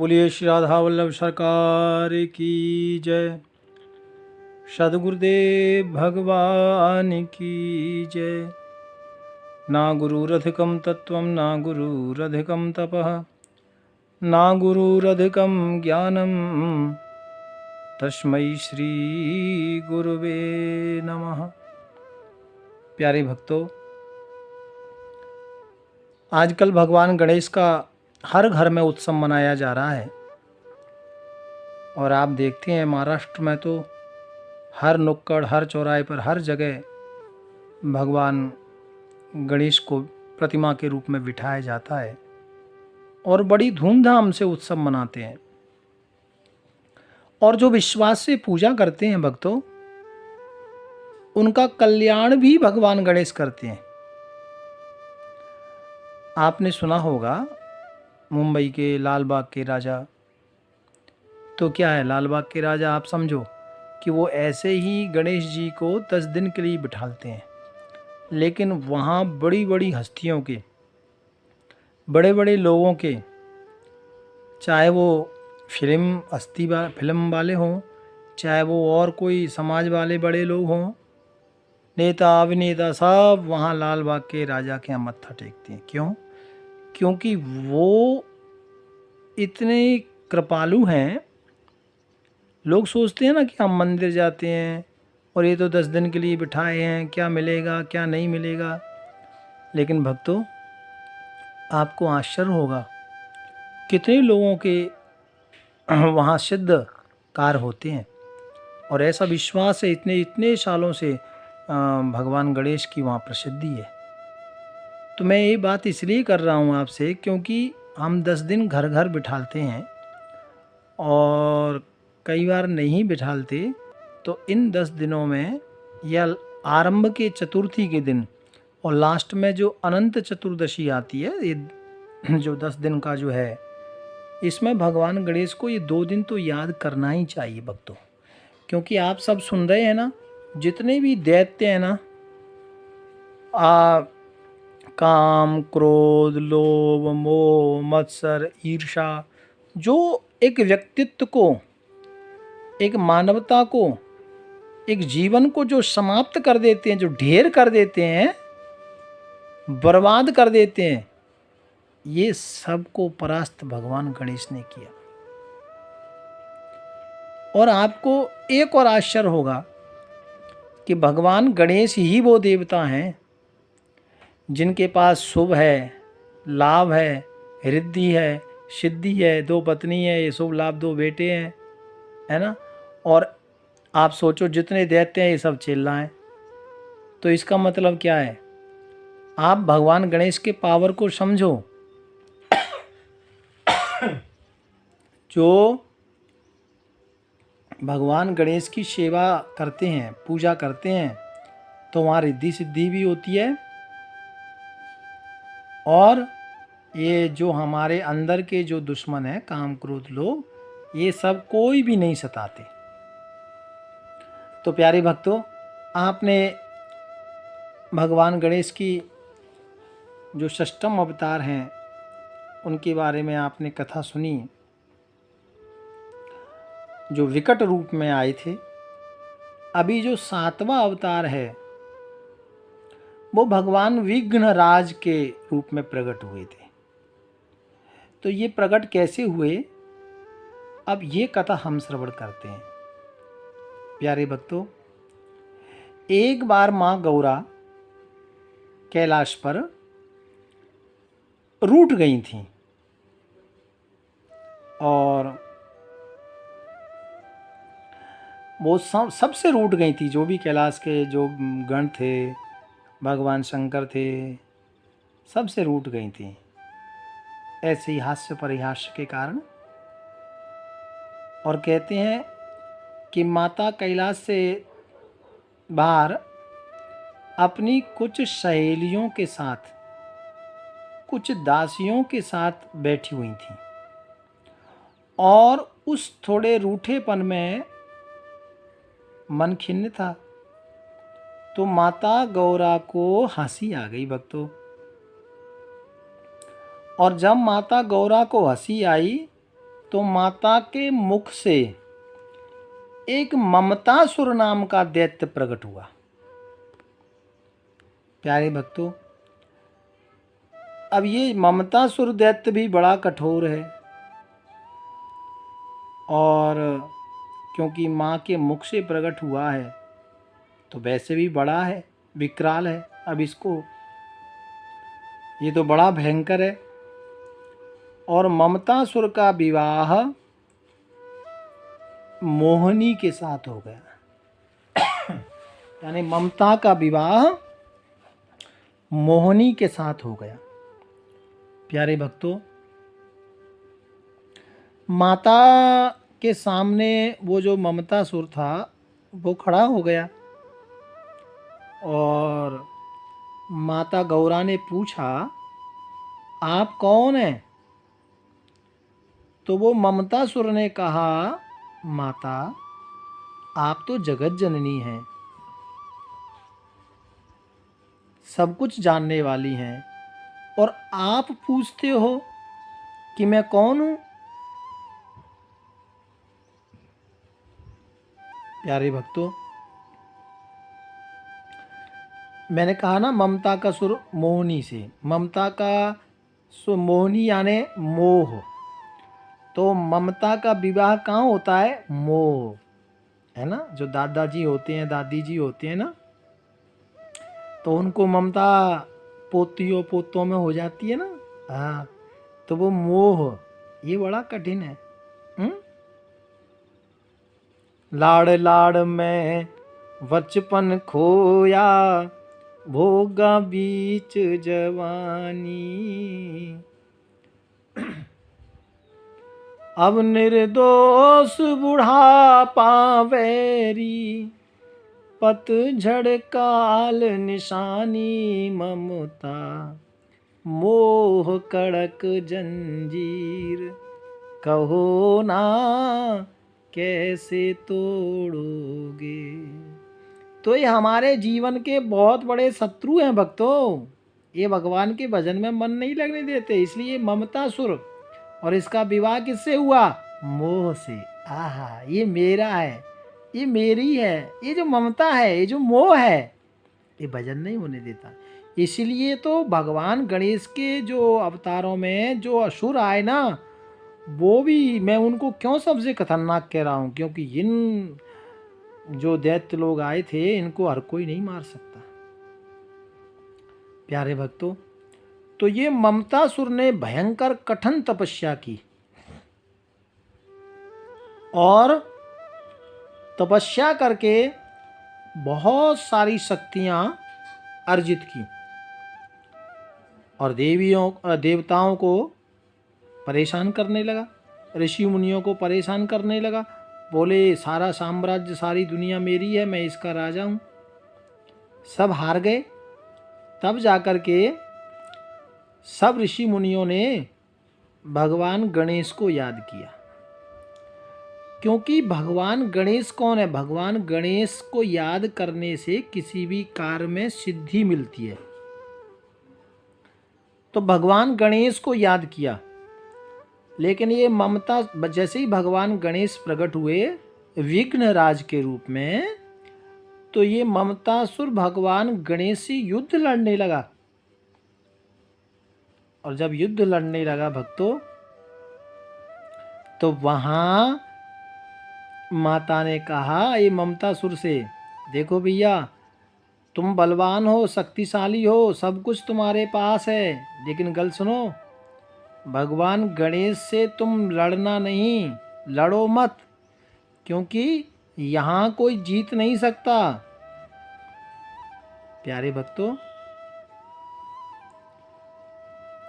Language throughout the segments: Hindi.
बोलिए श्री राधा वल्लभ सरकार की जय। सद्गुरुदेव भगवान की जय। ना गुरुरधिकं तत्त्वं ना गुरुरधिकं तपः ना गुरुरधिकं ज्ञानं तस्मै श्री गुरुवे नमः। प्यारे भक्तों, आजकल भगवान गणेश का हर घर में उत्सव मनाया जा रहा है और आप देखते हैं महाराष्ट्र में तो हर नुक्कड़, हर चौराहे पर, हर जगह भगवान गणेश को प्रतिमा के रूप में बिठाया जाता है और बड़ी धूमधाम से उत्सव मनाते हैं। और जो विश्वास से पूजा करते हैं भक्तों, उनका कल्याण भी भगवान गणेश करते हैं। आपने सुना होगा मुंबई के लाल बाग के राजा। तो क्या है लाल बाग के राजा, आप समझो कि वो ऐसे ही गणेश जी को 10 दिन के लिए बिठाते हैं, लेकिन वहाँ बड़ी बड़ी हस्तियों के, बड़े बड़े लोगों के, चाहे वो फिल्म वाले हों, चाहे वो और कोई समाज वाले बड़े लोग हों, नेता अभिनेता, सब वहाँ लाल बाग के राजा के यहाँ मत्था टेकते हैं। क्यों? क्योंकि वो इतने कृपालु हैं। लोग सोचते हैं ना कि हम मंदिर जाते हैं और ये तो 10 दिन के लिए बिठाए हैं, क्या मिलेगा क्या नहीं मिलेगा। लेकिन भक्तों, आपको आश्चर्य होगा कितने लोगों के वहाँ सिद्ध कार्य होते हैं और ऐसा विश्वास है इतने इतने सालों से भगवान गणेश की वहाँ प्रसिद्धि है। तो मैं ये बात इसलिए कर रहा हूँ आपसे क्योंकि हम 10 दिन घर घर बिठाते हैं और कई बार नहीं बिठाते। तो इन 10 दिनों में या आरंभ के चतुर्थी के दिन और लास्ट में जो अनंत चतुर्दशी आती है, ये जो 10 दिन का जो है, इसमें भगवान गणेश को ये 2 दिन तो याद करना ही चाहिए भक्तों। क्योंकि आप सब सुन रहे हैं ना, जितने भी दैत्य हैं ना, काम, क्रोध, लोभ, मोह, मत्सर, ईर्ष्या, जो एक व्यक्तित्व को, एक मानवता को, एक जीवन को जो समाप्त कर देते हैं, जो ढेर कर देते हैं, बर्बाद कर देते हैं, ये सबको परास्त भगवान गणेश ने किया। और आपको एक और आश्चर्य होगा कि भगवान गणेश ही वो देवता हैं जिनके पास शुभ है, लाभ है, रिद्धि है, सिद्धि है, 2 पत्नी है, ये शुभ लाभ 2 बेटे हैं, है ना। और आप सोचो जितने दैत्य हैं ये सब चिल्लाएं। तो इसका मतलब क्या है? आप भगवान गणेश के पावर को समझो। जो भगवान गणेश की सेवा करते हैं, पूजा करते हैं, तो वहाँ रिद्धि सिद्धि भी होती है और ये जो हमारे अंदर के जो दुश्मन है, काम क्रोध लोग, ये सब कोई भी नहीं सताते। तो प्यारे भक्तों, आपने भगवान गणेश की जो षष्ठम अवतार हैं उनके बारे में आपने कथा सुनी, जो विकट रूप में आए थे। अभी जो 7वां अवतार है वो भगवान विघ्नराज के रूप में प्रकट हुए थे। तो ये प्रकट कैसे हुए, अब ये कथा हम श्रवण करते हैं। प्यारे भक्तों, एक बार माँ गौरा कैलाश पर रूठ गई थीं और वो सबसे रूठ गई थी। जो भी कैलाश के जो गण थे, भगवान शंकर थे, सबसे रूठ गई थी, ऐसे ही हास्य परिहास्य के कारण। और कहते हैं कि माता कैलाश से बाहर अपनी कुछ सहेलियों के साथ, कुछ दासियों के साथ बैठी हुई थी और उस थोड़े रूठेपन में मन खिन्न था। तो माता गौरा को हंसी आ गई भक्तों। और जब माता गौरा को हंसी आई तो माता के मुख से एक ममतासुर नाम का दैत्य प्रकट हुआ। प्यारे भक्तों, अब ये ममतासुर दैत्य भी बड़ा कठोर है, और क्योंकि माँ के मुख से प्रकट हुआ है तो वैसे भी बड़ा है, विकराल है। अब इसको, ये तो बड़ा भयंकर है। और ममतासुर का विवाह मोहिनी के साथ हो गया। यानी ममता का विवाह मोहिनी के साथ हो गया। प्यारे भक्तों, माता के सामने वो जो ममतासुर था वो खड़ा हो गया, और माता गौरा ने पूछा, आप कौन हैं? तो वो ममतासुर ने कहा, माता आप तो जगत जननी हैं, सब कुछ जानने वाली हैं, और आप पूछते हो कि मैं कौन हूं? प्यारे भक्तों, मैंने कहा ना, ममता का सुर मोहिनी से, ममता का सुर मोहिनी यानी मोह। तो ममता का विवाह कहाँ होता है? मोह, है ना। जो दादाजी होते हैं, दादी जी होते हैं ना, तो उनको ममता पोतियों पोतों में हो जाती है ना। हाँ, तो वो मोह, ये बड़ा कठिन है। लाड़ लाड़ में बचपन खोया, भोगा बीच जवानी, अब निर्दोष बुढ़ापा वैरी, पतझड़ काल निशानी, ममता मोह कड़क जंजीर, कहो ना कैसे तोड़ोगे। तो ये हमारे जीवन के बहुत बड़े शत्रु हैं भक्तों, ये भगवान के भजन में मन नहीं लगने देते। इसलिए ममतासुर, और इसका विवाह किससे हुआ? मोह से। आहा, ये मेरा है, ये मेरी है, ये जो ममता है, ये जो मोह है, ये भजन नहीं होने देता। इसलिए तो भगवान गणेश के जो अवतारों में जो असुर आए ना, वो भी मैं उनको क्यों सबसे खतरनाक कह रहा हूँ, क्योंकि इन जो दैत्य लोग आए थे, इनको हर कोई नहीं मार सकता। प्यारे भक्तों, तो ये ममतासुर ने भयंकर कठिन तपस्या की, और तपस्या करके बहुत सारी शक्तियां अर्जित की, और देवताओं को परेशान करने लगा, ऋषि मुनियों को परेशान करने लगा। बोले, सारा साम्राज्य, सारी दुनिया मेरी है, मैं इसका राजा हूँ। सब हार गए। तब जाकर के सब ऋषि मुनियों ने भगवान गणेश को याद किया, क्योंकि भगवान गणेश कौन है? भगवान गणेश को याद करने से किसी भी कार्य में सिद्धि मिलती है। तो भगवान गणेश को याद किया, लेकिन ये ममता, जैसे ही भगवान गणेश प्रकट हुए विघ्नराज के रूप में, तो ये ममतासुर भगवान गणेश से युद्ध लड़ने लगा। और जब युद्ध लड़ने लगा भक्तों, तो वहां माता ने कहा ये ममतासुर से, देखो भैया, तुम बलवान हो, शक्तिशाली हो, सब कुछ तुम्हारे पास है, लेकिन गल सुनो, भगवान गणेश से तुम लड़ना नहीं, लड़ो मत, क्योंकि यहाँ कोई जीत नहीं सकता। प्यारे भक्तों,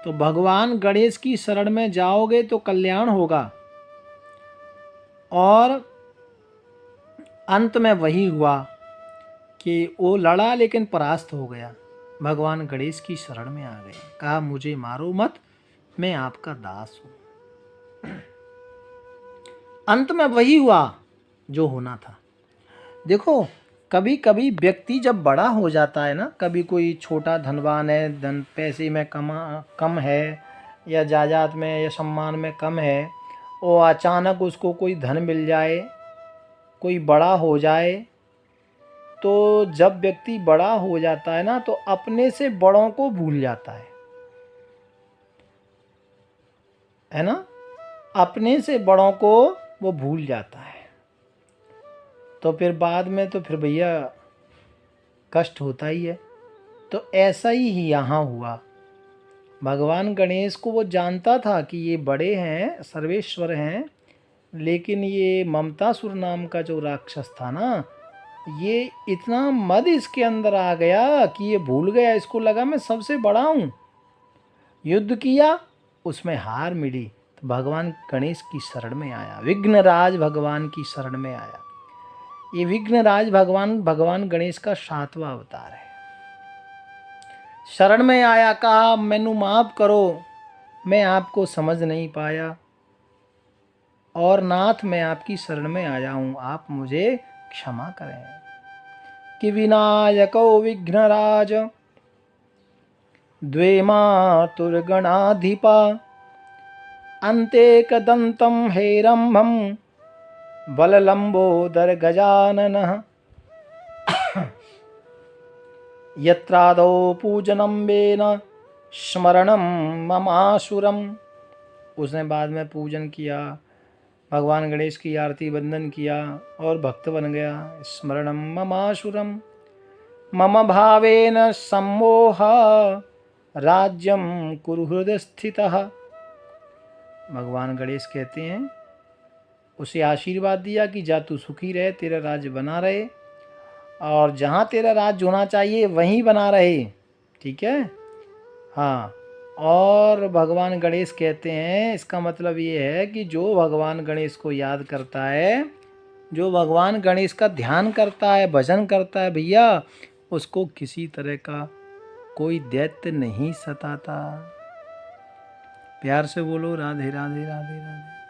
तो भगवान गणेश की शरण में जाओगे तो कल्याण होगा। और अंत में वही हुआ कि वो लड़ा, लेकिन परास्त हो गया। भगवान गणेश की शरण में आ गए, कहा मुझे मारो मत, मैं आपका दास हूं। अंत में वही हुआ जो होना था। देखो, कभी कभी व्यक्ति जब बड़ा हो जाता है ना, कभी कोई छोटा धनवान है, पैसे में कम है, या जायदाद में या सम्मान में कम है, और अचानक उसको कोई धन मिल जाए, कोई बड़ा हो जाए, तो जब व्यक्ति बड़ा हो जाता है ना तो अपने से बड़ों को भूल जाता है ना, अपने से बड़ों को वो भूल जाता है। तो फिर बाद में तो फिर भैया कष्ट होता ही है। तो ऐसा ही यहाँ हुआ। भगवान गणेश को वो जानता था कि ये बड़े हैं, सर्वेश्वर हैं, लेकिन ये ममतासुर नाम का जो राक्षस था ना, ये इतना मद इसके अंदर आ गया कि ये भूल गया, इसको लगा मैं सबसे बड़ा हूँ। युद्ध किया, उसमें हार मिली, तो भगवान गणेश की शरण में आया, विघ्नराज भगवान की शरण में आया। ये विघ्नराज भगवान गणेश का 7वां अवतार है। शरण में आया, कहा मैनू माफ करो, मैं आपको समझ नहीं पाया, और नाथ मैं आपकी शरण में आया हूँ, आप मुझे क्षमा करें। कि विनायको विघ्नराज द्वे मातुर्गणाधिपा अन्तेकदन्तं हेरम्भं बललम्बोदर गजाननः यत्रादौ पूजनं वेन स्मरणं ममासुरम। उसने बाद में पूजन किया, भगवान गणेश की आरती वंदन किया और भक्त बन गया। स्मरणं ममासुरम मम भावेन सम्मोह राज्यम कुरु हृदय स्थितः। भगवान गणेश कहते हैं, उसे आशीर्वाद दिया कि जा तू सुखी रहे, तेरा राज्य बना रहे, और जहाँ तेरा राज्य होना चाहिए वहीं बना रहे, ठीक है। हाँ, और भगवान गणेश कहते हैं, इसका मतलब ये है कि जो भगवान गणेश को याद करता है, जो भगवान गणेश का ध्यान करता है, भजन करता है भैया, उसको किसी तरह का कोई दैत्य नहीं सताता। प्यार से बोलो राधे राधे राधे राधे।